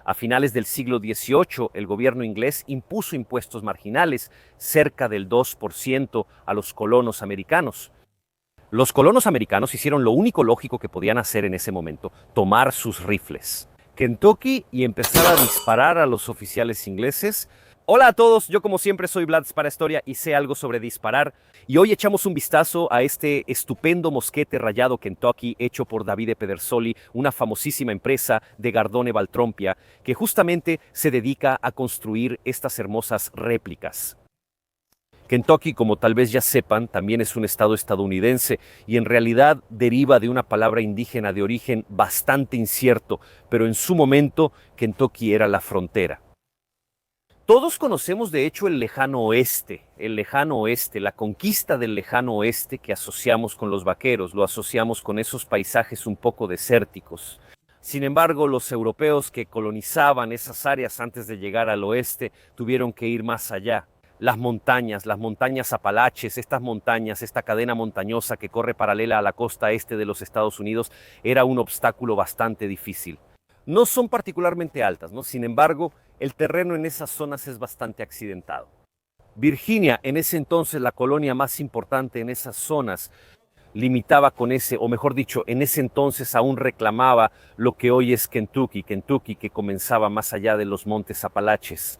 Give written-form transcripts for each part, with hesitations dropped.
A finales del siglo XVIII, el gobierno inglés impuso impuestos marginales, cerca del 2% a los colonos americanos. Los colonos americanos hicieron lo único lógico que podían hacer en ese momento, tomar sus rifles. Kentucky y empezar a disparar a los oficiales ingleses. Hola a todos, yo como siempre soy Vlad para Historia y sé algo sobre disparar. Y hoy echamos un vistazo a este estupendo mosquete rayado Kentucky hecho por Davide Pedersoli, una famosísima empresa de Gardone Valtrompia, que justamente se dedica a construir estas hermosas réplicas. Kentucky, como tal vez ya sepan, también es un estado estadounidense y en realidad deriva de una palabra indígena de origen bastante incierto, pero en su momento Kentucky era la frontera. Todos conocemos de hecho el lejano oeste, la conquista del lejano oeste que asociamos con los vaqueros, lo asociamos con esos paisajes un poco desérticos. Sin embargo, los europeos que colonizaban esas áreas antes de llegar al oeste tuvieron que ir más allá. Las montañas Apalaches, estas montañas, esta cadena montañosa que corre paralela a la costa este de los Estados Unidos, era un obstáculo bastante difícil. No son particularmente altas, ¿no? Sin embargo, el terreno en esas zonas es bastante accidentado. Virginia, en ese entonces la colonia más importante en esas zonas, limitaba con ese, o mejor dicho, en ese entonces aún reclamaba lo que hoy es Kentucky que comenzaba más allá de los montes Apalaches.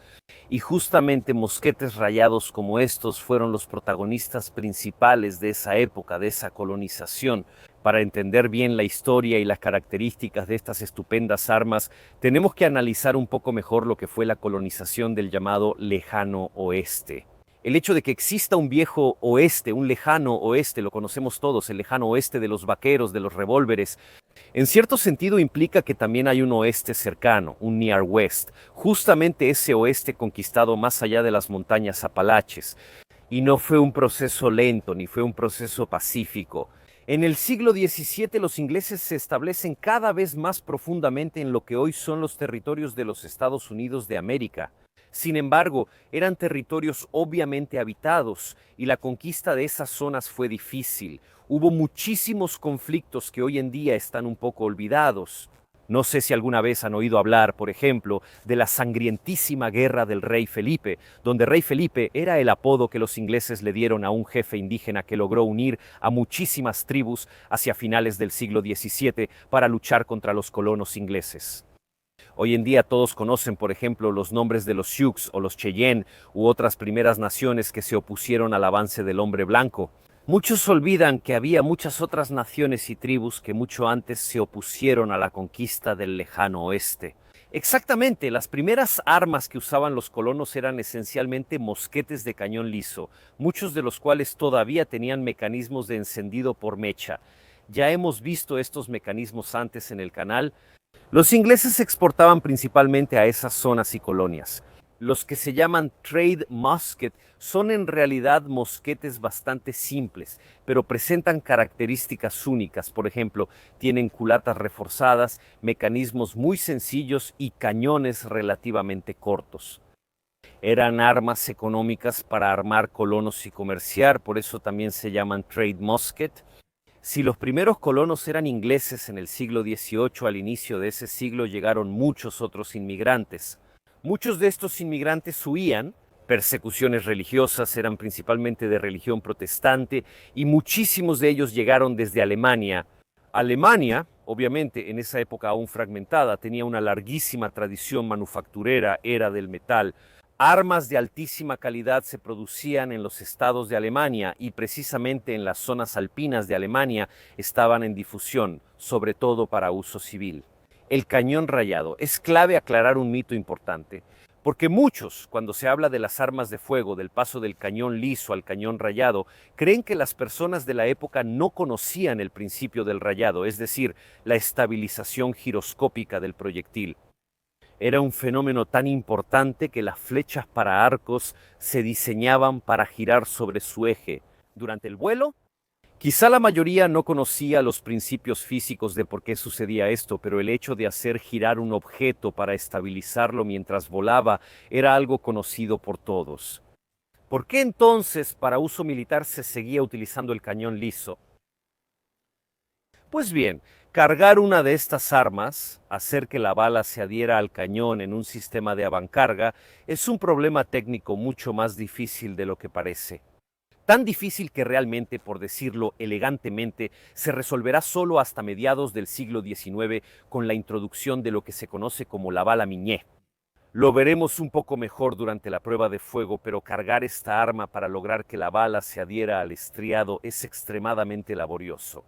Y justamente mosquetes rayados como estos fueron los protagonistas principales de esa época, de esa colonización. Para entender bien la historia y las características de estas estupendas armas, tenemos que analizar un poco mejor lo que fue la colonización del llamado Lejano Oeste. El hecho de que exista un viejo oeste, un lejano oeste, lo conocemos todos, el lejano oeste de los vaqueros, de los revólveres, en cierto sentido implica que también hay un oeste cercano, un Near West, justamente ese oeste conquistado más allá de las montañas Apalaches. Y no fue un proceso lento, ni fue un proceso pacífico. En el siglo XVII los ingleses se establecen cada vez más profundamente en lo que hoy son los territorios de los Estados Unidos de América. Sin embargo, eran territorios obviamente habitados y la conquista de esas zonas fue difícil. Hubo muchísimos conflictos que hoy en día están un poco olvidados. No sé si alguna vez han oído hablar, por ejemplo, de la sangrientísima guerra del rey Felipe, donde rey Felipe era el apodo que los ingleses le dieron a un jefe indígena que logró unir a muchísimas tribus hacia finales del siglo XVII para luchar contra los colonos ingleses. Hoy en día todos conocen, por ejemplo, los nombres de los Sioux o los Cheyenne u otras primeras naciones que se opusieron al avance del hombre blanco. Muchos olvidan que había muchas otras naciones y tribus que mucho antes se opusieron a la conquista del lejano oeste. Exactamente, las primeras armas que usaban los colonos eran esencialmente mosquetes de cañón liso, muchos de los cuales todavía tenían mecanismos de encendido por mecha. Ya hemos visto estos mecanismos antes en el canal. Los ingleses exportaban principalmente a esas zonas y colonias. Los que se llaman trade musket son en realidad mosquetes bastante simples, pero presentan características únicas. Por ejemplo, tienen culatas reforzadas, mecanismos muy sencillos y cañones relativamente cortos. Eran armas económicas para armar colonos y comerciar, por eso también se llaman trade musket. Si los primeros colonos eran ingleses en el siglo XVIII, al inicio de ese siglo llegaron muchos otros inmigrantes. Muchos de estos inmigrantes huían, persecuciones religiosas eran principalmente de religión protestante y muchísimos de ellos llegaron desde Alemania. Alemania, obviamente en esa época aún fragmentada, tenía una larguísima tradición manufacturera, era del metal. Armas de altísima calidad se producían en los estados de Alemania y precisamente en las zonas alpinas de Alemania estaban en difusión, sobre todo para uso civil. El cañón rayado. Es clave aclarar un mito importante, porque muchos, cuando se habla de las armas de fuego, del paso del cañón liso al cañón rayado, creen que las personas de la época no conocían el principio del rayado, es decir, la estabilización giroscópica del proyectil. Era un fenómeno tan importante que las flechas para arcos se diseñaban para girar sobre su eje. Durante el vuelo, quizá la mayoría no conocía los principios físicos de por qué sucedía esto, pero el hecho de hacer girar un objeto para estabilizarlo mientras volaba era algo conocido por todos. ¿Por qué entonces para uso militar se seguía utilizando el cañón liso? Pues bien, Cargar una de estas armas, hacer que la bala se adhiera al cañón en un sistema de avancarga, es un problema técnico mucho más difícil de lo que parece. Tan difícil que realmente, por decirlo elegantemente, se resolverá solo hasta mediados del siglo XIX con la introducción de lo que se conoce como la bala Minié. Lo veremos un poco mejor durante la prueba de fuego, pero cargar esta arma para lograr que la bala se adhiera al estriado es extremadamente laborioso.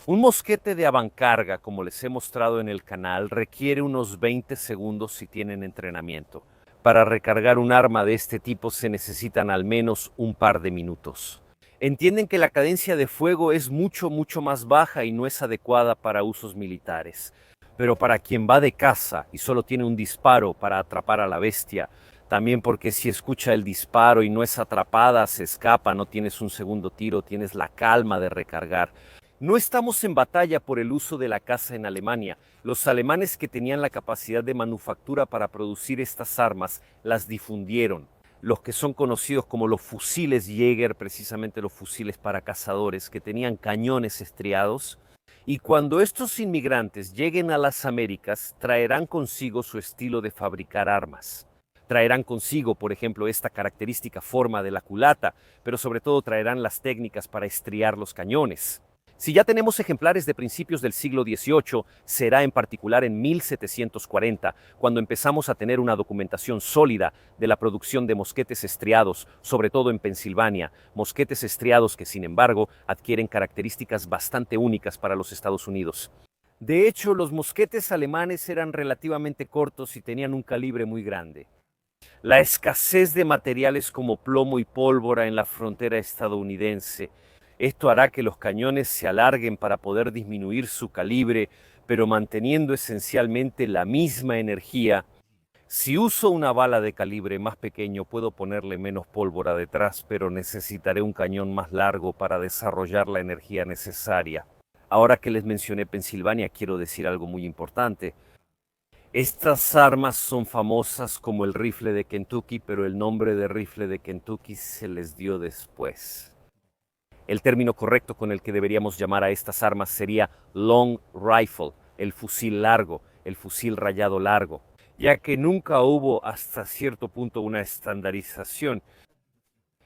Un mosquete de avancarga, como les he mostrado en el canal, requiere unos 20 segundos si tienen entrenamiento. Para recargar un arma de este tipo se necesitan al menos un par de minutos. Entienden que la cadencia de fuego es mucho más baja y no es adecuada para usos militares. Pero para quien va de caza y solo tiene un disparo para atrapar a la bestia, también porque si escucha el disparo y no es atrapada, se escapa, no tienes un segundo tiro, tienes la calma de recargar. No estamos en batalla por el uso de la caza en Alemania. Los alemanes que tenían la capacidad de manufactura para producir estas armas las difundieron. Los que son conocidos como los fusiles Jäger, precisamente los fusiles para cazadores, que tenían cañones estriados. Y cuando estos inmigrantes lleguen a las Américas, traerán consigo su estilo de fabricar armas. Traerán consigo, por ejemplo, esta característica forma de la culata, pero sobre todo traerán las técnicas para estriar los cañones. Si ya tenemos ejemplares de principios del siglo XVIII, será en particular en 1740, cuando empezamos a tener una documentación sólida de la producción de mosquetes estriados, sobre todo en Pensilvania, mosquetes estriados que, sin embargo, adquieren características bastante únicas para los Estados Unidos. De hecho, los mosquetes alemanes eran relativamente cortos y tenían un calibre muy grande. La escasez de materiales como plomo y pólvora en la frontera estadounidense. Esto hará que los cañones se alarguen para poder disminuir su calibre, pero manteniendo esencialmente la misma energía. Si uso una bala de calibre más pequeño, puedo ponerle menos pólvora detrás, pero necesitaré un cañón más largo para desarrollar la energía necesaria. Ahora que les mencioné Pensilvania, quiero decir algo muy importante. Estas armas son famosas como el rifle de Kentucky, pero el nombre de rifle de Kentucky se les dio después. El término correcto con el que deberíamos llamar a estas armas sería long rifle, el fusil largo, el fusil rayado largo, ya que nunca hubo hasta cierto punto una estandarización.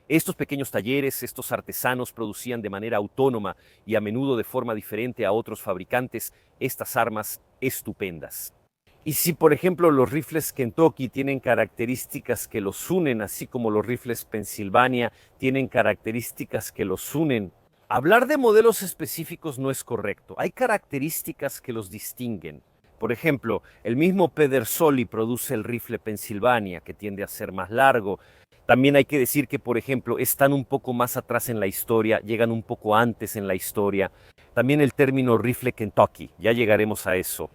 Estos pequeños talleres, estos artesanos producían de manera autónoma y a menudo de forma diferente a otros fabricantes estas armas estupendas. Y si, por ejemplo, los rifles Kentucky tienen características que los unen, así como los rifles Pennsylvania tienen características que los unen, hablar de modelos específicos no es correcto. Hay características que los distinguen. Por ejemplo, el mismo Pedersoli produce el rifle Pennsylvania, que tiende a ser más largo. También hay que decir que, por ejemplo, están un poco más atrás en la historia, llegan un poco antes en la historia. También el término rifle Kentucky, ya llegaremos a eso.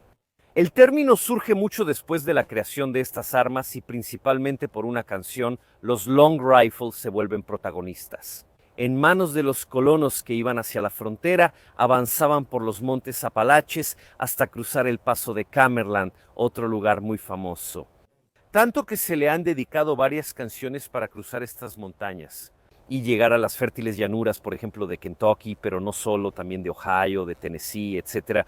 El término surge mucho después de la creación de estas armas y principalmente por una canción, los long rifles se vuelven protagonistas. En manos de los colonos que iban hacia la frontera, avanzaban por los montes Apalaches hasta cruzar el paso de Camerland, otro lugar muy famoso. Tanto que se le han dedicado varias canciones para cruzar estas montañas y llegar a las fértiles llanuras, por ejemplo, de Kentucky, pero no solo, también de Ohio, de Tennessee, etc.,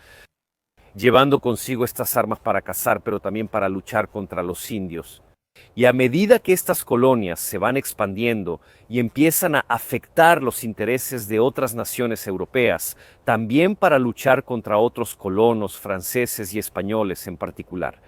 llevando consigo estas armas para cazar, pero también para luchar contra los indios. Y a medida que estas colonias se van expandiendo y empiezan a afectar los intereses de otras naciones europeas, también para luchar contra otros colonos franceses y españoles en particular.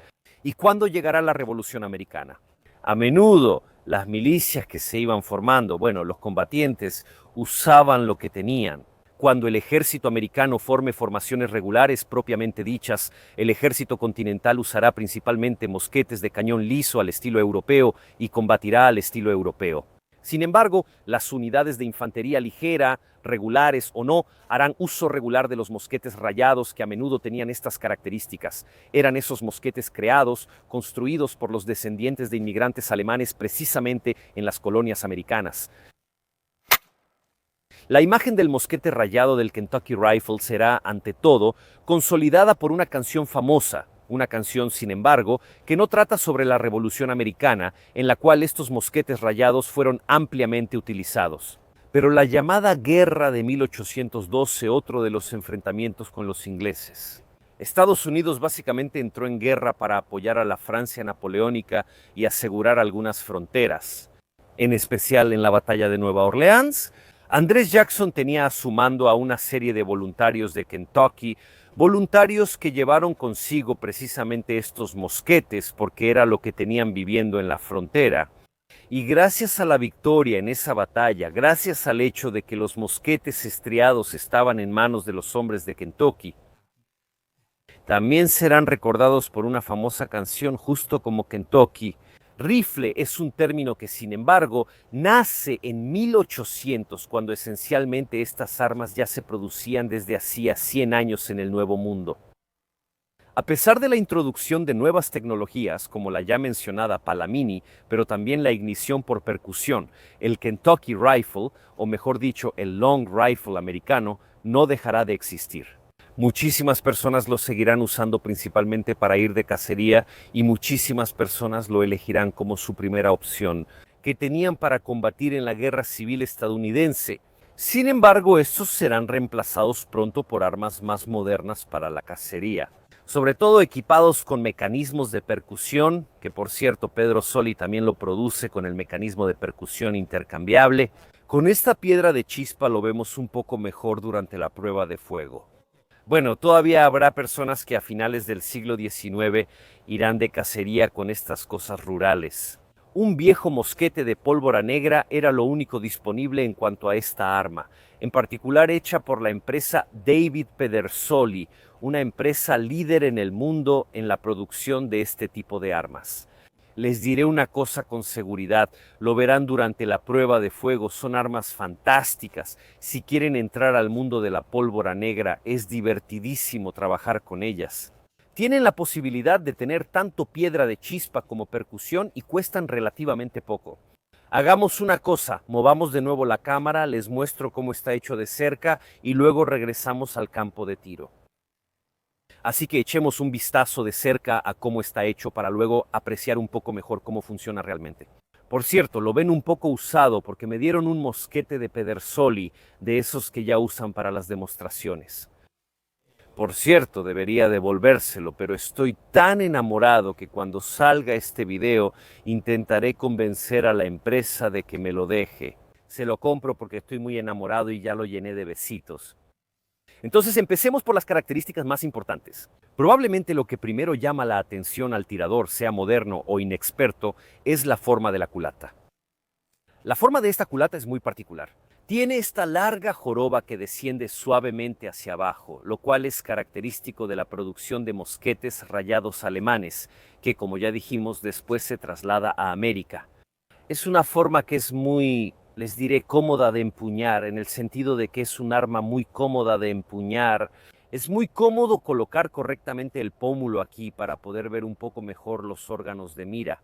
¿Y cuándo llegará la Revolución Americana? A menudo las milicias que se iban formando, los combatientes, usaban lo que tenían. Cuando el ejército americano forme formaciones regulares propiamente dichas, el ejército continental usará principalmente mosquetes de cañón liso al estilo europeo y combatirá al estilo europeo. Sin embargo, las unidades de infantería ligera, regulares o no, harán uso regular de los mosquetes rayados que a menudo tenían estas características. Eran esos mosquetes creados, construidos por los descendientes de inmigrantes alemanes precisamente en las colonias americanas. La imagen del mosquete rayado del Kentucky Rifle será, ante todo, consolidada por una canción famosa, una canción, sin embargo, que no trata sobre la Revolución Americana, en la cual estos mosquetes rayados fueron ampliamente utilizados. Pero la llamada Guerra de 1812, otro de los enfrentamientos con los ingleses. Estados Unidos básicamente entró en guerra para apoyar a la Francia napoleónica y asegurar algunas fronteras, en especial en la batalla de Nueva Orleans. Andrés Jackson tenía a su mando a una serie de voluntarios de Kentucky, voluntarios que llevaron consigo precisamente estos mosquetes porque era lo que tenían viviendo en la frontera. Y gracias a la victoria en esa batalla, gracias al hecho de que los mosquetes estriados estaban en manos de los hombres de Kentucky, también serán recordados por una famosa canción justo como Kentucky. Rifle es un término que, sin embargo, nace en 1800, cuando esencialmente estas armas ya se producían desde hacía 100 años en el Nuevo Mundo. A pesar de la introducción de nuevas tecnologías, como la ya mencionada Palamini, pero también la ignición por percusión, el Kentucky Rifle, o mejor dicho, el Long Rifle americano, no dejará de existir. Muchísimas personas lo seguirán usando principalmente para ir de cacería y muchísimas personas lo elegirán como su primera opción, que tenían para combatir en la Guerra Civil estadounidense. Sin embargo, estos serán reemplazados pronto por armas más modernas para la cacería, sobre todo equipados con mecanismos de percusión, que por cierto Pedro Soli también lo produce con el mecanismo de percusión intercambiable. Con esta piedra de chispa lo vemos un poco mejor durante la prueba de fuego. Bueno, todavía habrá personas que a finales del siglo XIX irán de cacería con estas cosas rurales. Un viejo mosquete de pólvora negra era lo único disponible en cuanto a esta arma, en particular hecha por la empresa David Pedersoli, una empresa líder en el mundo en la producción de este tipo de armas. Les diré una cosa con seguridad, lo verán durante la prueba de fuego, son armas fantásticas. Si quieren entrar al mundo de la pólvora negra, es divertidísimo trabajar con ellas. Tienen la posibilidad de tener tanto piedra de chispa como percusión y cuestan relativamente poco. Hagamos una cosa, movamos de nuevo la cámara, les muestro cómo está hecho de cerca y luego regresamos al campo de tiro. Así que echemos un vistazo de cerca a cómo está hecho para luego apreciar un poco mejor cómo funciona realmente. Por cierto, lo ven un poco usado porque me dieron un mosquete de Pedersoli, de esos que ya usan para las demostraciones. Por cierto, debería devolvérselo, pero estoy tan enamorado que cuando salga este video intentaré convencer a la empresa de que me lo deje. Se lo compro porque estoy muy enamorado y ya lo llené de besitos. Entonces empecemos por las características más importantes. Probablemente lo que primero llama la atención al tirador, sea moderno o inexperto, es la forma de la culata. La forma de esta culata es muy particular. Tiene esta larga joroba que desciende suavemente hacia abajo, lo cual es característico de la producción de mosquetes rayados alemanes, que como ya dijimos después se traslada a América. Es una forma que es muy, les diré, cómoda de empuñar, en el sentido de que es un arma muy cómoda de empuñar. Es muy cómodo colocar correctamente el pómulo aquí para poder ver un poco mejor los órganos de mira.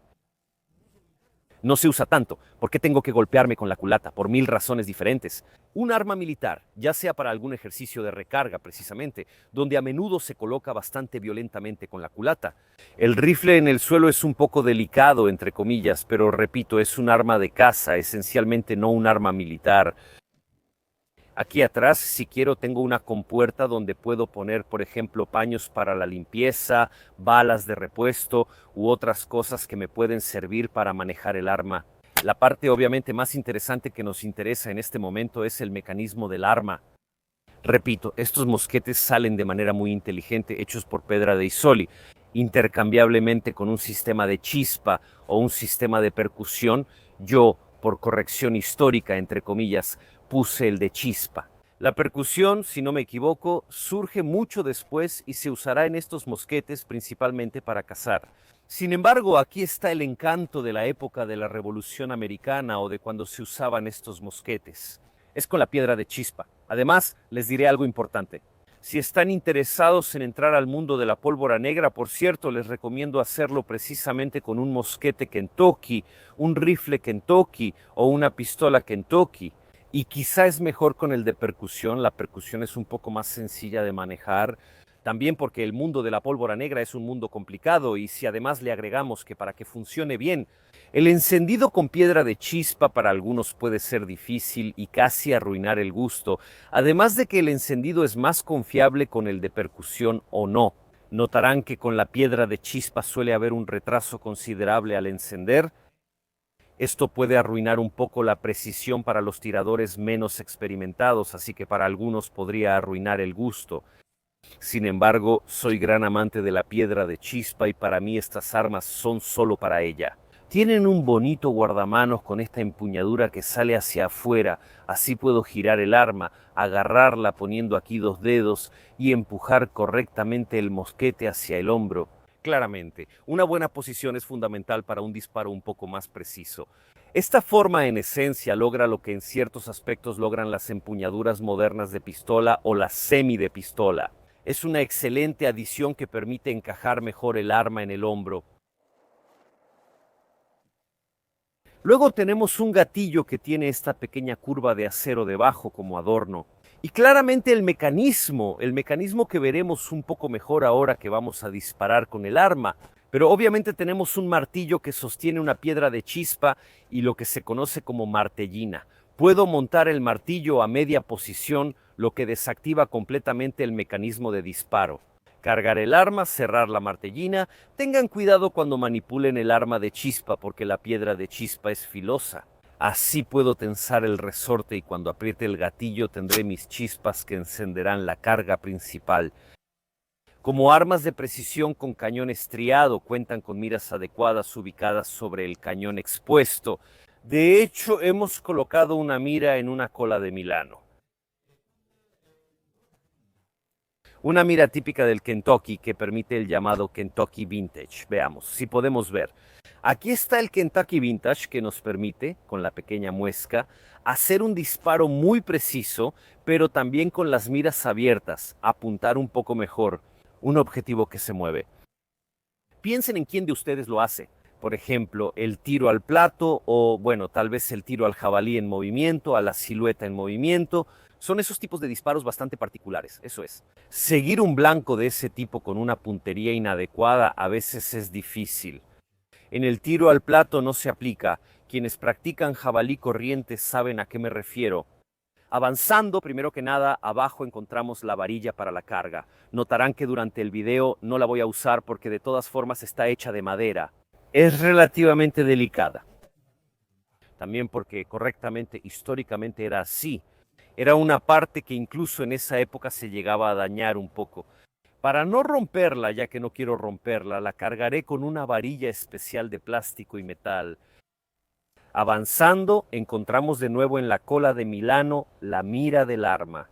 No se usa tanto. ¿Por qué tengo que golpearme con la culata? Por 1000 razones diferentes. Un arma militar, ya sea para algún ejercicio de recarga precisamente, donde a menudo se coloca bastante violentamente con la culata. El rifle en el suelo es un poco delicado, entre comillas, pero repito, es un arma de caza, esencialmente no un arma militar. Aquí atrás, si quiero, tengo una compuerta donde puedo poner, por ejemplo, paños para la limpieza, balas de repuesto u otras cosas que me pueden servir para manejar el arma. La parte obviamente más interesante que nos interesa en este momento es el mecanismo del arma. Repito, estos mosquetes salen de manera muy inteligente, hechos por Pedra de Isoli, intercambiablemente con un sistema de chispa o un sistema de percusión. Yo, por corrección histórica, entre comillas, puse el de chispa. La percusión, si no me equivoco, surge mucho después y se usará en estos mosquetes principalmente para cazar. Sin embargo, aquí está el encanto de la época de la Revolución Americana o de cuando se usaban estos mosquetes. Es con la piedra de chispa. Además, les diré algo importante. Si están interesados en entrar al mundo de la pólvora negra, por cierto, les recomiendo hacerlo precisamente con un mosquete Kentucky, un rifle Kentucky o una pistola Kentucky. Y quizá es mejor con el de percusión. La percusión es un poco más sencilla de manejar. También porque el mundo de la pólvora negra es un mundo complicado y si además le agregamos que para que funcione bien, el encendido con piedra de chispa para algunos puede ser difícil y casi arruinar el gusto, además de que el encendido es más confiable con el de percusión o no. Notarán que con la piedra de chispa suele haber un retraso considerable al encender. Esto puede arruinar un poco la precisión para los tiradores menos experimentados, así que para algunos podría arruinar el gusto. Sin embargo, soy gran amante de la piedra de chispa y para mí estas armas son solo para ella. Tienen un bonito guardamanos con esta empuñadura que sale hacia afuera, así puedo girar el arma, agarrarla poniendo aquí 2 dedos y empujar correctamente el mosquete hacia el hombro. Claramente, una buena posición es fundamental para un disparo un poco más preciso. Esta forma en esencia logra lo que en ciertos aspectos logran las empuñaduras modernas de pistola o la semi de pistola. Es una excelente adición que permite encajar mejor el arma en el hombro. Luego tenemos un gatillo que tiene esta pequeña curva de acero debajo como adorno. Y claramente el mecanismo que veremos un poco mejor ahora que vamos a disparar con el arma. Pero obviamente tenemos un martillo que sostiene una piedra de chispa y lo que se conoce como martellina. Puedo montar el martillo a media posición, lo que desactiva completamente el mecanismo de disparo. Cargar el arma, cerrar la martellina. Tengan cuidado cuando manipulen el arma de chispa porque la piedra de chispa es filosa. Así puedo tensar el resorte y cuando apriete el gatillo tendré mis chispas que encenderán la carga principal. Como armas de precisión con cañón estriado, cuentan con miras adecuadas ubicadas sobre el cañón expuesto. De hecho, hemos colocado una mira en una cola de Milano. Una mira típica del Kentucky que permite el llamado Kentucky Vintage. Veamos, si podemos ver. Aquí está el Kentucky Vintage que nos permite, con la pequeña muesca, hacer un disparo muy preciso, pero también con las miras abiertas, apuntar un poco mejor, un objetivo que se mueve. Piensen en quién de ustedes lo hace. Por ejemplo, el tiro al plato o, bueno, tal vez el tiro al jabalí en movimiento, a la silueta en movimiento. Son esos tipos de disparos bastante particulares, eso es. Seguir un blanco de ese tipo con una puntería inadecuada a veces es difícil. En el tiro al plato no se aplica. Quienes practican jabalí corriente saben a qué me refiero. Avanzando, primero que nada, abajo encontramos la varilla para la carga. Notarán que durante el video no la voy a usar porque de todas formas está hecha de madera. Es relativamente delicada. También porque correctamente, históricamente era así. Era una parte que incluso en esa época se llegaba a dañar un poco. Para no romperla, ya que no quiero romperla, la cargaré con una varilla especial de plástico y metal. Avanzando, encontramos de nuevo en la cola de Milano la mira del arma.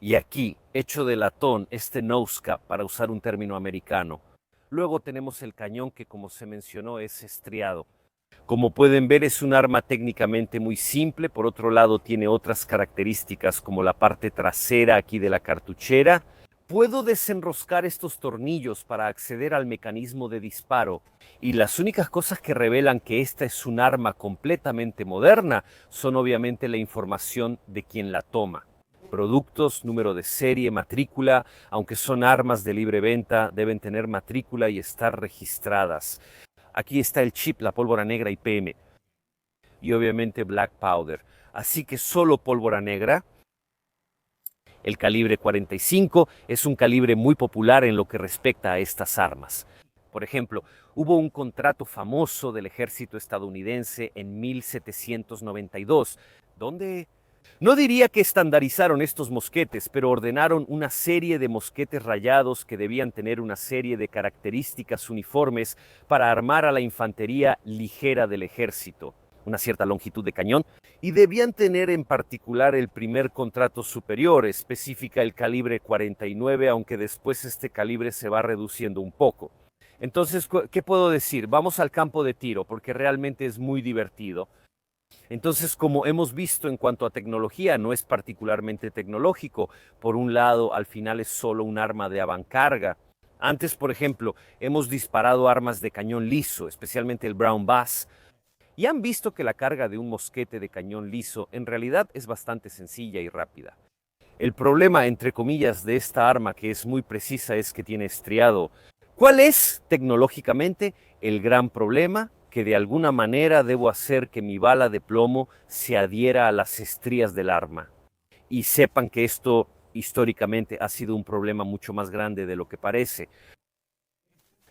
Y aquí, hecho de latón, este nose cap, para usar un término americano. Luego tenemos el cañón que, como se mencionó, es estriado. Como pueden ver, es un arma técnicamente muy simple. Por otro lado, tiene otras características como la parte trasera aquí de la cartuchera. Puedo desenroscar estos tornillos para acceder al mecanismo de disparo y las únicas cosas que revelan que esta es un arma completamente moderna son obviamente la información de quien la toma. Productos, número de serie, matrícula, aunque son armas de libre venta, deben tener matrícula y estar registradas. Aquí está el chip, la pólvora negra IPM y obviamente Black Powder. Así que solo pólvora negra. El calibre 45 es un calibre muy popular en lo que respecta a estas armas. Por ejemplo, hubo un contrato famoso del ejército estadounidense en 1792, donde no diría que estandarizaron estos mosquetes, pero ordenaron una serie de mosquetes rayados que debían tener una serie de características uniformes para armar a la infantería ligera del ejército, una cierta longitud de cañón, y debían tener en particular el primer contrato superior, especifica el calibre 49, aunque después este calibre se va reduciendo un poco. Entonces, ¿qué puedo decir? Vamos al campo de tiro, porque realmente es muy divertido. Entonces, como hemos visto en cuanto a tecnología, no es particularmente tecnológico. Por un lado, al final es solo un arma de avancarga. Antes, por ejemplo, hemos disparado armas de cañón liso, especialmente el Brown Bass, y han visto que la carga de un mosquete de cañón liso en realidad es bastante sencilla y rápida. El problema, entre comillas, de esta arma, que es muy precisa, es que tiene estriado. ¿Cuál es, tecnológicamente, el gran problema? Que de alguna manera debo hacer que mi bala de plomo se adhiera a las estrías del arma. Y sepan que esto históricamente ha sido un problema mucho más grande de lo que parece.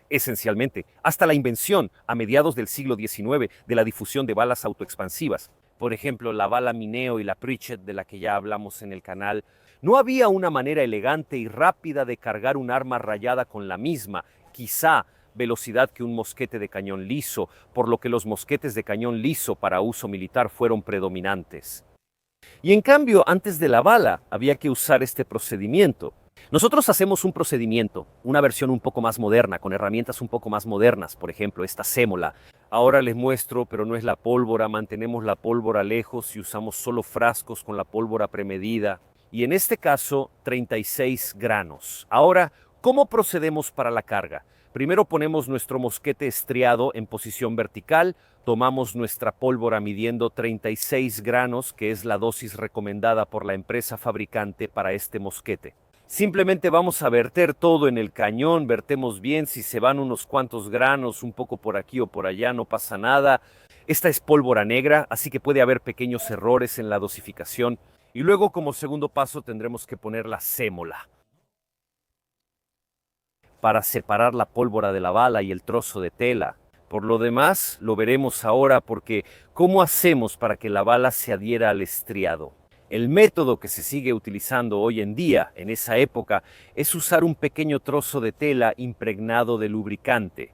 Esencialmente, hasta la invención, a mediados del siglo XIX, de la difusión de balas autoexpansivas, por ejemplo, la bala Mineo y la Pritchett de la que ya hablamos en el canal, no había una manera elegante y rápida de cargar un arma rayada con la misma, quizá velocidad que un mosquete de cañón liso, por lo que los mosquetes de cañón liso para uso militar fueron predominantes. Y en cambio, antes de la bala, había que usar este procedimiento. Nosotros hacemos un procedimiento, una versión un poco más moderna, con herramientas un poco más modernas, por ejemplo, esta sémola. Ahora les muestro, pero no es la pólvora, mantenemos la pólvora lejos y usamos solo frascos con la pólvora premedida. Y en este caso, 36 granos. Ahora, ¿cómo procedemos para la carga? Primero ponemos nuestro mosquete estriado en posición vertical, tomamos nuestra pólvora midiendo 36 granos, que es la dosis recomendada por la empresa fabricante para este mosquete. Simplemente vamos a verter todo en el cañón, vertemos bien, si se van unos cuantos granos, un poco por aquí o por allá, no pasa nada. Esta es pólvora negra, así que puede haber pequeños errores en la dosificación. Y luego, como segundo paso, tendremos que poner la sémola para separar la pólvora de la bala y el trozo de tela. Por lo demás, lo veremos ahora porque ¿cómo hacemos para que la bala se adhiera al estriado? El método que se sigue utilizando hoy en día, en esa época, es usar un pequeño trozo de tela impregnado de lubricante.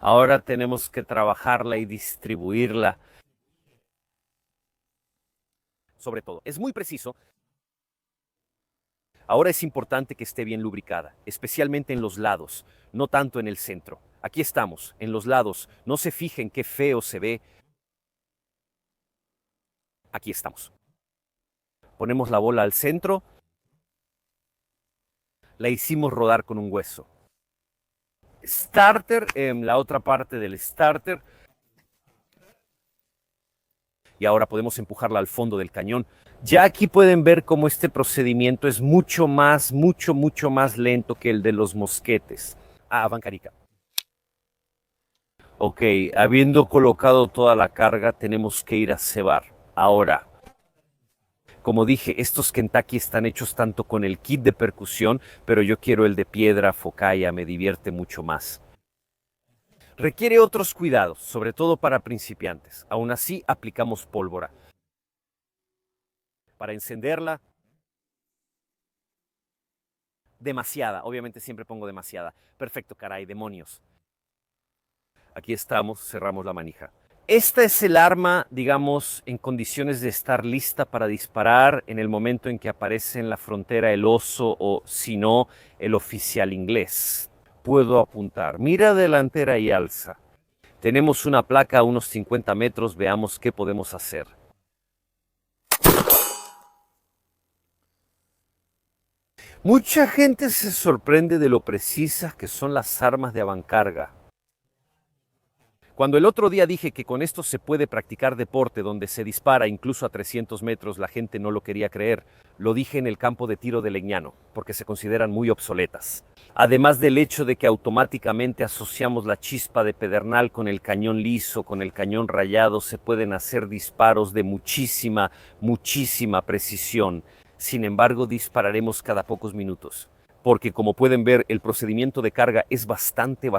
Ahora tenemos que trabajarla y distribuirla. Sobre todo, es muy preciso. Ahora es importante que esté bien lubricada, especialmente en los lados, no tanto en el centro. Aquí estamos, en los lados. No se fijen qué feo se ve. Aquí estamos. Ponemos la bola al centro. La hicimos rodar con un hueso. Starter, en la otra parte del starter. Y ahora podemos empujarla al fondo del cañón. Ya aquí pueden ver cómo este procedimiento es mucho más lento que el de los mosquetes. Ah, Bancarica. Ok, habiendo colocado toda la carga, tenemos que ir a cebar. Ahora, como dije, estos Kentucky están hechos tanto con el kit de percusión, pero yo quiero el de piedra focaya, me divierte mucho más. Requiere otros cuidados, sobre todo para principiantes. Aún así, aplicamos pólvora. Para encenderla, demasiada. Obviamente siempre pongo demasiada. Perfecto, caray, demonios. Aquí estamos, cerramos la manija. Esta es el arma, digamos, en condiciones de estar lista para disparar en el momento en que aparece en la frontera el oso o, si no, el oficial inglés. Puedo apuntar. Mira delantera y alza. Tenemos una placa a unos 50 metros, veamos qué podemos hacer. Mucha gente se sorprende de lo precisas que son las armas de avancarga. Cuando el otro día dije que con esto se puede practicar deporte donde se dispara incluso a 300 metros, la gente no lo quería creer. Lo dije en el campo de tiro de Legnano, porque se consideran muy obsoletas. Además del hecho de que automáticamente asociamos la chispa de pedernal con el cañón liso, con el cañón rayado, se pueden hacer disparos de muchísima precisión. Sin embargo, dispararemos cada pocos minutos porque como pueden ver el procedimiento de carga es bastante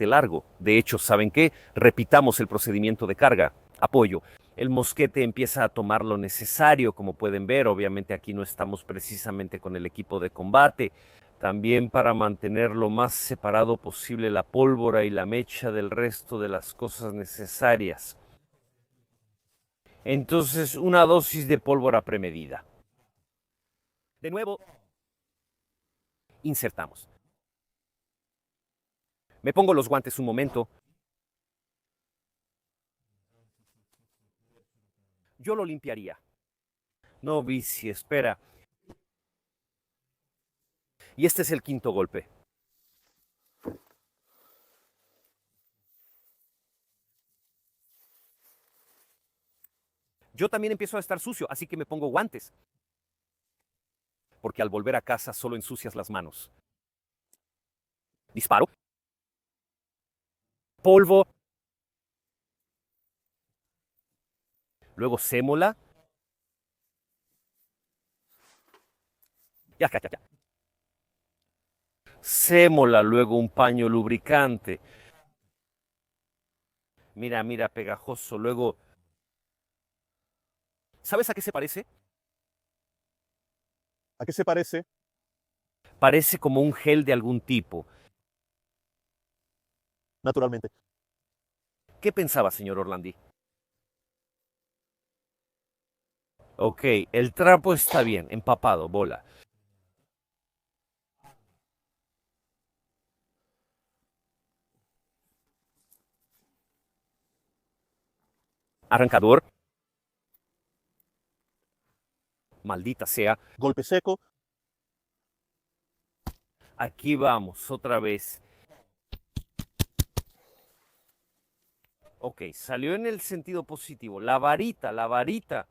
largo. De hecho, ¿saben qué? Repitamos el procedimiento de carga. Apoyo. El mosquete empieza a tomar lo necesario, como pueden ver. Obviamente aquí no estamos precisamente con el equipo de combate. También para mantener lo más separado posible la pólvora y la mecha del resto de las cosas necesarias. Entonces, una dosis de pólvora premedida. De nuevo, insertamos. Me pongo los guantes un momento. Yo lo limpiaría. No, Bici, espera. Y este es el quinto golpe. Yo también empiezo a estar sucio, así que me pongo guantes. porque al volver a casa solo ensucias las manos. Disparo. Polvo. Luego sémola. Ya, ya, ya, ya. Sémola, luego un paño lubricante. Mira, mira, pegajoso. Luego, ¿sabes a qué se parece? ¿A qué se parece? Parece como un gel de algún tipo. Naturalmente. ¿Qué pensaba, señor Orlandi? Ok, el trapo está bien, empapado, bola. Arrancador. Maldita sea. Golpe seco. Aquí vamos, otra vez. Ok, salió en el sentido positivo. La varita, la varita.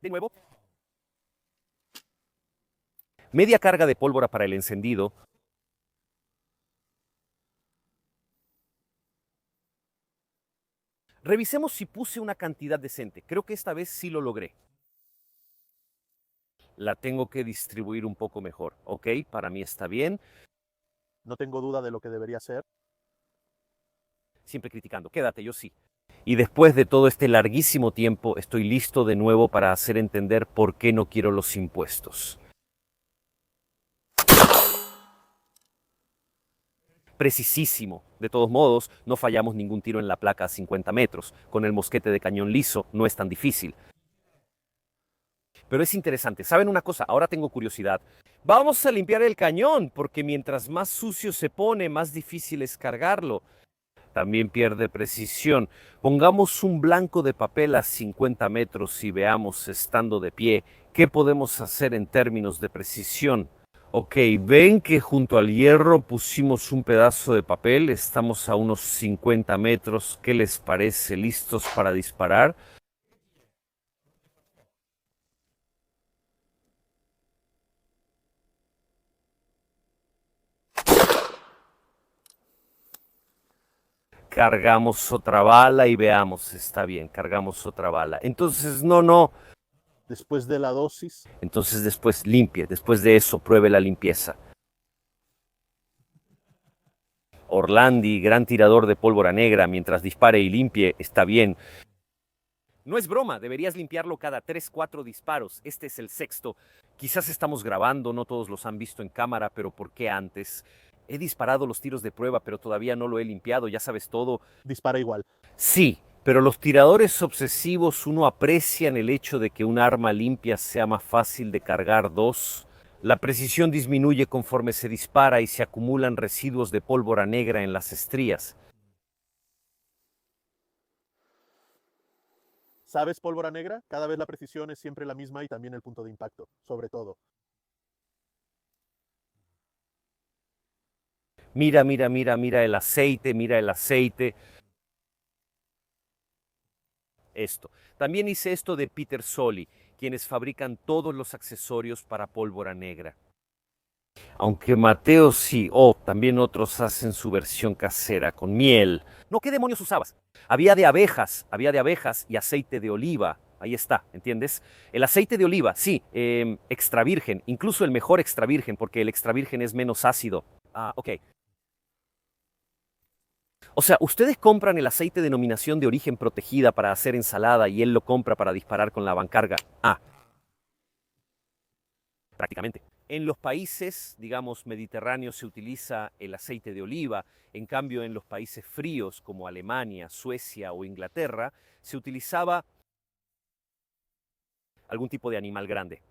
De nuevo. Media carga de pólvora para el encendido. Revisemos si puse una cantidad decente. Creo que esta vez sí lo logré. La tengo que distribuir un poco mejor. Ok, para mí está bien. No tengo duda de lo que debería ser. Siempre criticando. Quédate, yo sí. Y después de todo este larguísimo tiempo, estoy listo de nuevo para hacer entender por qué no quiero los impuestos. Precisísimo. De todos modos, no fallamos ningún tiro en la placa a 50 metros. Con el mosquete de cañón liso no es tan difícil. Pero es interesante. ¿Saben una cosa? Ahora tengo curiosidad. Vamos a limpiar el cañón, porque mientras más sucio se pone, más difícil es cargarlo. También pierde precisión. Pongamos un blanco de papel a 50 metros y veamos, estando de pie, qué podemos hacer en términos de precisión. Ok, ven que junto al hierro pusimos un pedazo de papel, estamos a unos 50 metros. ¿Qué les parece? ¿Listos para disparar? Cargamos otra bala y veamos, está bien, cargamos otra bala. Entonces, no. Después de la dosis. Entonces después limpie, después de eso pruebe la limpieza. Orlandi, gran tirador de pólvora negra, mientras dispare y limpie, está bien. No es broma, deberías limpiarlo cada 3, 4 disparos. Este es el sexto. Quizás estamos grabando, no todos los han visto en cámara, pero ¿por qué antes? He disparado los tiros de prueba, pero todavía no lo he limpiado, ya sabes todo. Dispara igual. Sí, pero los tiradores obsesivos uno aprecian el hecho de que un arma limpia sea más fácil de cargar. Dos, la precisión disminuye conforme se dispara y se acumulan residuos de pólvora negra en las estrías. ¿Sabes pólvora negra? Cada vez la precisión es siempre la misma y también el punto de impacto, sobre todo. Mira el aceite, mira el aceite. Esto. También hice esto de Peter Soli, quienes fabrican todos los accesorios para pólvora negra. Aunque Mateo sí, también otros hacen su versión casera con miel. No, ¿qué demonios usabas? Había de abejas y aceite de oliva. Ahí está, ¿entiendes? El aceite de oliva, sí, extra virgen, incluso el mejor extra virgen, porque el extra virgen es menos ácido. Ah, ok. O sea, ustedes compran el aceite de denominación de origen protegida para hacer ensalada y él lo compra para disparar con la bancarga. Ah, prácticamente. En los países, digamos, mediterráneos se utiliza el aceite de oliva, en cambio en los países fríos como Alemania, Suecia o Inglaterra se utilizaba algún tipo de animal grande.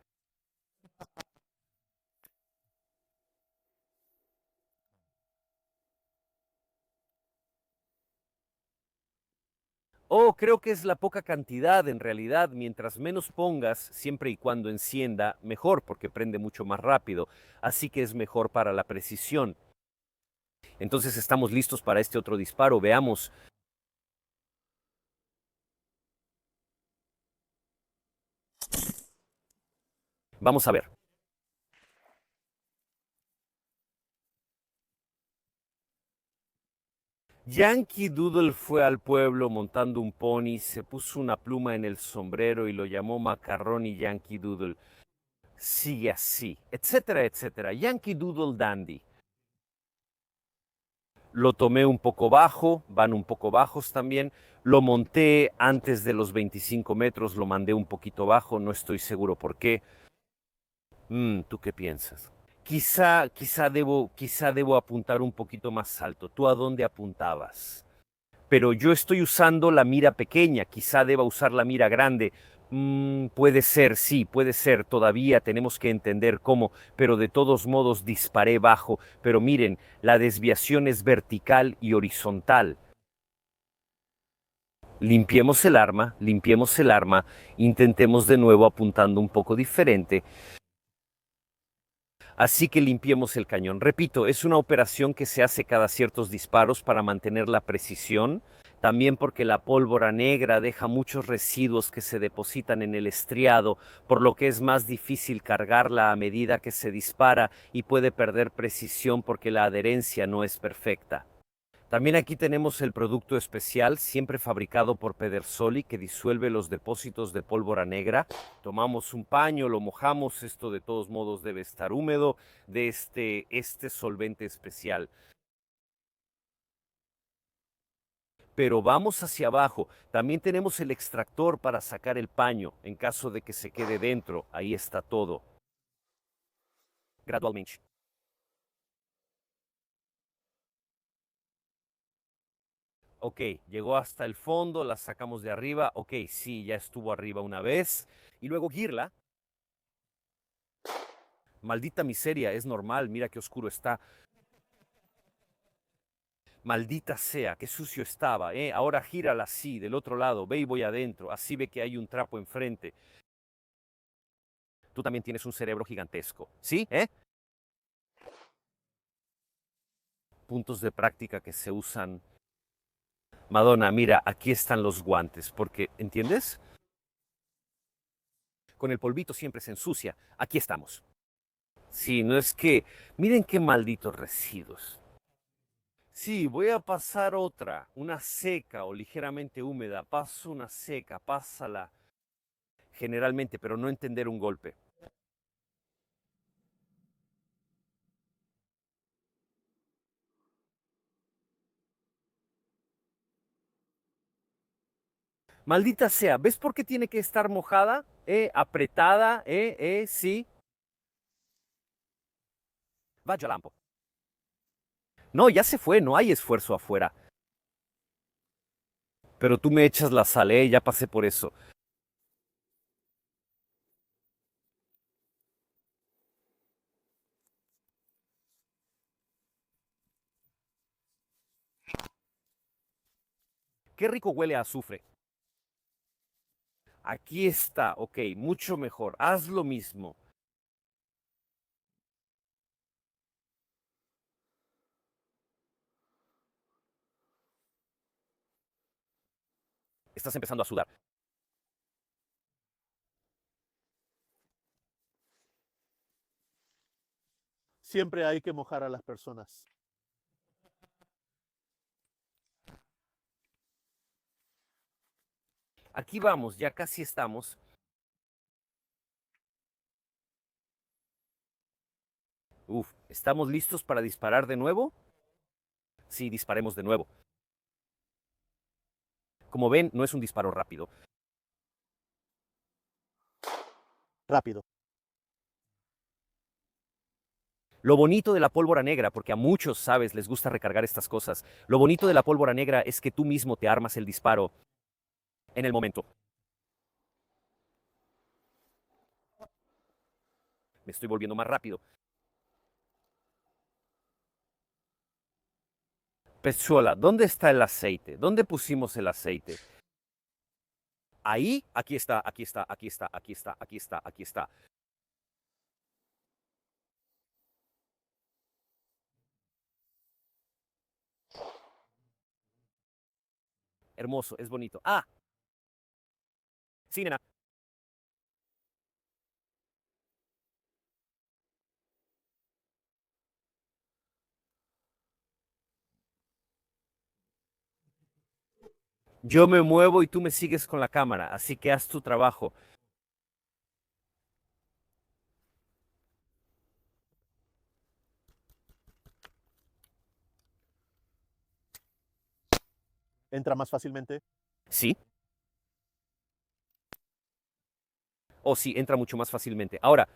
Oh, creo que es la poca cantidad en realidad. Mientras menos pongas, siempre y cuando encienda, mejor, porque prende mucho más rápido. Así que es mejor para la precisión. Entonces estamos listos para este otro disparo. Veamos. Vamos a ver. Yankee Doodle fue al pueblo montando un pony, se puso una pluma en el sombrero y lo llamó Macarrón y Yankee Doodle. Sigue así, etcétera, etcétera. Yankee Doodle Dandy. Lo tomé un poco bajo, van un poco bajos también. Lo monté antes de los 25 metros, lo mandé un poquito bajo, no estoy seguro por qué. ¿Tú qué piensas? Quizá debo apuntar un poquito más alto. ¿Tú a dónde apuntabas? Pero yo estoy usando la mira pequeña, quizá deba usar la mira grande. Puede ser, sí, puede ser, todavía tenemos que entender cómo, pero de todos modos disparé bajo. Pero miren, la desviación es vertical y horizontal. Limpiemos el arma, intentemos de nuevo apuntando un poco diferente. Así que limpiemos el cañón. Repito, es una operación que se hace cada ciertos disparos para mantener la precisión. También porque la pólvora negra deja muchos residuos que se depositan en el estriado, por lo que es más difícil cargarla a medida que se dispara y puede perder precisión porque la adherencia no es perfecta. También aquí tenemos el producto especial, siempre fabricado por Pedersoli, que disuelve los depósitos de pólvora negra. Tomamos un paño, lo mojamos, esto de todos modos debe estar húmedo, de este solvente especial. Pero vamos hacia abajo. También tenemos el extractor para sacar el paño en caso de que se quede dentro. Ahí está todo. Gradualmente. Ok, llegó hasta el fondo, la sacamos de arriba. Ok, sí, ya estuvo arriba una vez. Y luego girla. Maldita miseria, es normal, mira qué oscuro está. Maldita sea, qué sucio estaba, ¿eh? Ahora gírala así, del otro lado, ve y voy adentro, así ve que hay un trapo enfrente. Tú también tienes un cerebro gigantesco, ¿sí? ¿Eh? Puntos de práctica que se usan. Madonna, mira, aquí están los guantes, porque, ¿entiendes? Con el polvito siempre se ensucia. Aquí estamos. Sí, no es que, miren qué malditos residuos. Sí, voy a pasar otra, una seca o ligeramente húmeda. Paso una seca, pásala generalmente, pero no entender un golpe. Maldita sea, ¿ves por qué tiene que estar mojada? Apretada, sí. Vaya lampo. No, ya se fue, no hay esfuerzo afuera. Pero tú me echas la sal, ya pasé por eso. Qué rico huele a azufre. Aquí está, ok, mucho mejor. Haz lo mismo. Estás empezando a sudar. Siempre hay que mojar a las personas. Aquí vamos, ya casi estamos. Uf, ¿estamos listos para disparar de nuevo? Sí, disparemos de nuevo. Como ven, no es un disparo rápido. Rápido. Lo bonito de la pólvora negra, porque a muchos, sabes, les gusta recargar estas cosas, lo bonito de la pólvora negra es que tú mismo te armas el disparo en el momento. Me estoy volviendo más rápido. Pezuela, ¿dónde está el aceite? ¿Dónde pusimos el aceite? Ahí, aquí está, aquí está, aquí está, aquí está, aquí está, aquí está. Hermoso, es bonito. Ah, sí, nena. Yo me muevo y tú me sigues con la cámara, así que haz tu trabajo. Entra más fácilmente. ¿Sí? O sí, entra mucho más fácilmente. Ahora,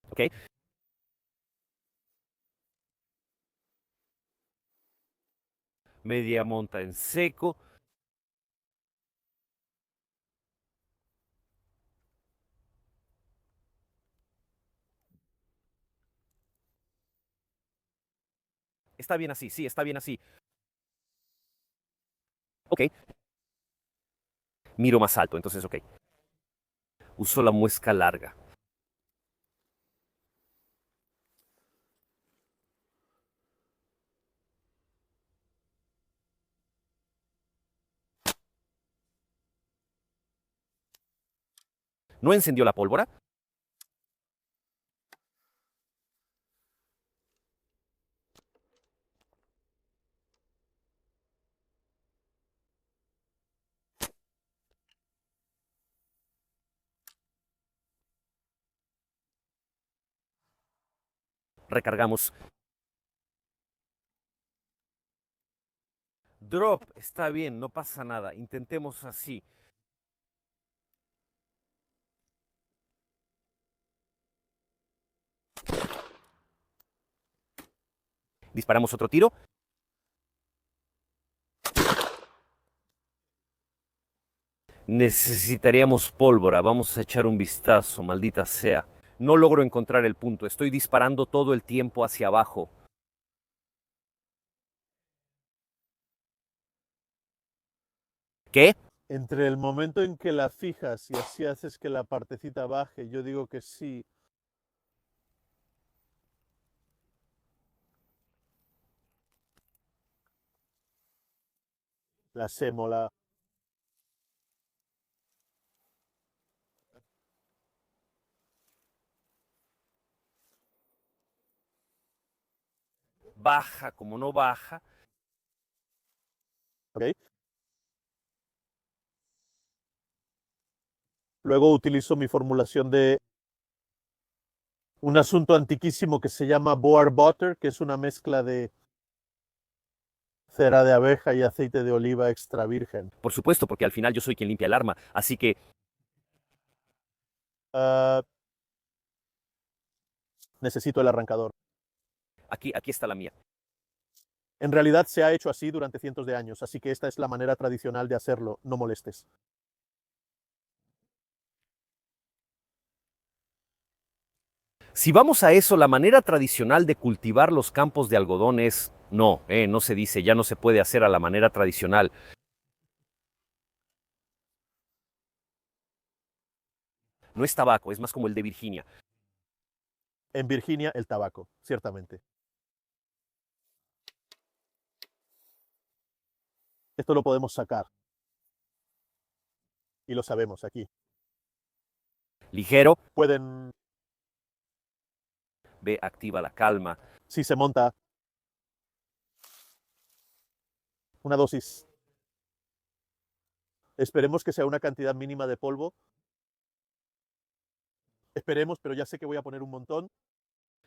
¿ok? Media monta en seco. Está bien así, sí, está bien así. Ok. Miro más alto, entonces, ok. Uso la muesca larga. ¿No encendió la pólvora? Recargamos. Drop, está bien, no pasa nada. Intentemos así. Disparamos otro tiro. Necesitaríamos pólvora. Vamos a echar un vistazo, maldita sea. No logro encontrar el punto. Estoy disparando todo el tiempo hacia abajo. ¿Qué? Entre el momento en que la fijas y así haces que la partecita baje, yo digo que sí. La sémola. Baja, como no baja. ¿Ok? Luego utilizo mi formulación de un asunto antiquísimo que se llama Boar Butter, que es una mezcla de cera de abeja y aceite de oliva extra virgen. Por supuesto, porque al final yo soy quien limpia el arma. Así que Ah, necesito el arrancador. aquí está la mía. En realidad se ha hecho así durante cientos de años, así que esta es la manera tradicional de hacerlo. No molestes. Si vamos a eso, la manera tradicional de cultivar los campos de algodón es... No, no se dice, ya no se puede hacer a la manera tradicional. No es tabaco, es más como el de Virginia. En Virginia, el tabaco, ciertamente. Esto lo podemos sacar. Y lo sabemos aquí. Ligero, Pueden, B activa la calma. si se monta una dosis, esperemos que sea una cantidad mínima de polvo. Esperemos, pero ya sé que voy a poner un montón.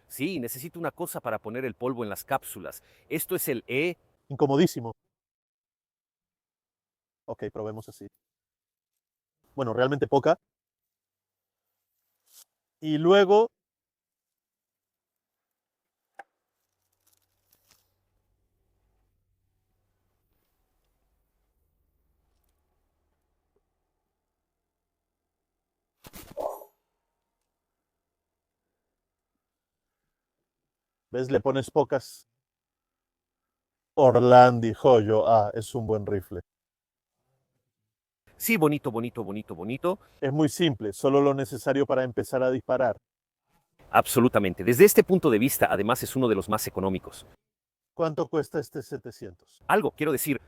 Sí, necesito una cosa para poner el polvo en las cápsulas. Esto es el E. Incomodísimo. Ok, probemos así. Bueno, realmente poca. Y luego, ¿ves? Le pones pocas. Orlandi, joyo. Ah, es un buen rifle. Sí, bonito, bonito, bonito, bonito. Es muy simple, solo lo necesario para empezar a disparar. Absolutamente. Desde este punto de vista, además, es uno de los más económicos. ¿Cuánto cuesta este 700? Algo, quiero decir,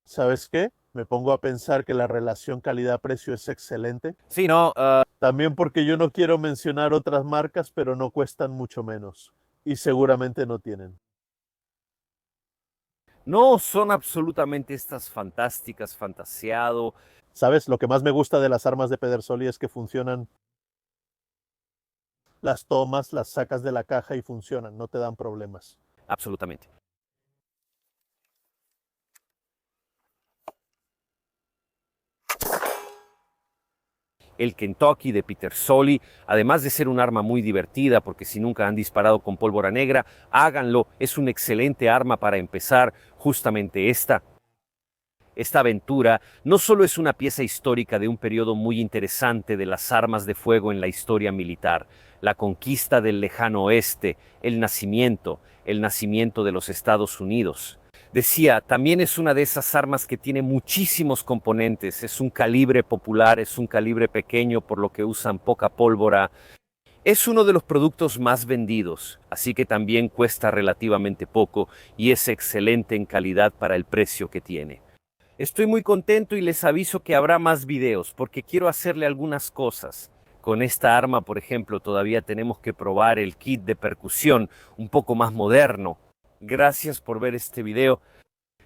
¿Sabes qué? Me pongo a pensar que la relación calidad-precio es excelente. sí, no, También porque yo no quiero mencionar otras marcas, pero no cuestan mucho menos. Y seguramente no tienen. no son absolutamente estas fantásticas, fantaseado. ¿Sabes? Lo que más me gusta de las armas de Pedersoli es que funcionan. Las tomas, las sacas de la caja y funcionan, no te dan problemas. Absolutamente. El Kentucky de Pedersoli, además de ser un arma muy divertida, porque si nunca han disparado con pólvora negra, háganlo, es un excelente arma para empezar. Justamente esta aventura no solo es una pieza histórica de un periodo muy interesante de las armas de fuego en la historia militar, la conquista del lejano oeste, el nacimiento de los Estados Unidos. Decía, también es una de esas armas que tiene muchísimos componentes, es un calibre popular, es un calibre pequeño por lo que usan poca pólvora. Es uno de los productos más vendidos, así que también cuesta relativamente poco y es excelente en calidad para el precio que tiene. Estoy muy contento y les aviso que habrá más videos porque quiero hacerle algunas cosas. Con esta arma, por ejemplo, todavía tenemos que probar el kit de percusión, un poco más moderno. Gracias por ver este video.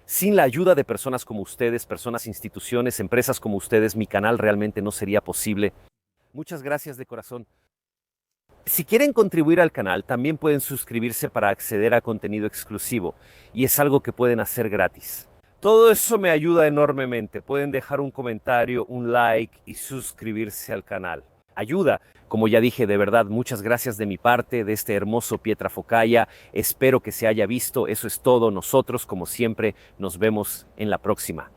Sin la ayuda de personas como ustedes, personas, instituciones, empresas como ustedes, mi canal realmente no sería posible. Muchas gracias de corazón. Si quieren contribuir al canal, también pueden suscribirse para acceder a contenido exclusivo, y es algo que pueden hacer gratis. Todo eso me ayuda enormemente. Pueden dejar un comentario, un like y suscribirse al canal. Ayuda. Como ya dije, de verdad, muchas gracias de mi parte, de este hermoso Pietrafocalla. Espero que se haya visto. Eso es todo. Nosotros, como siempre, nos vemos en la próxima.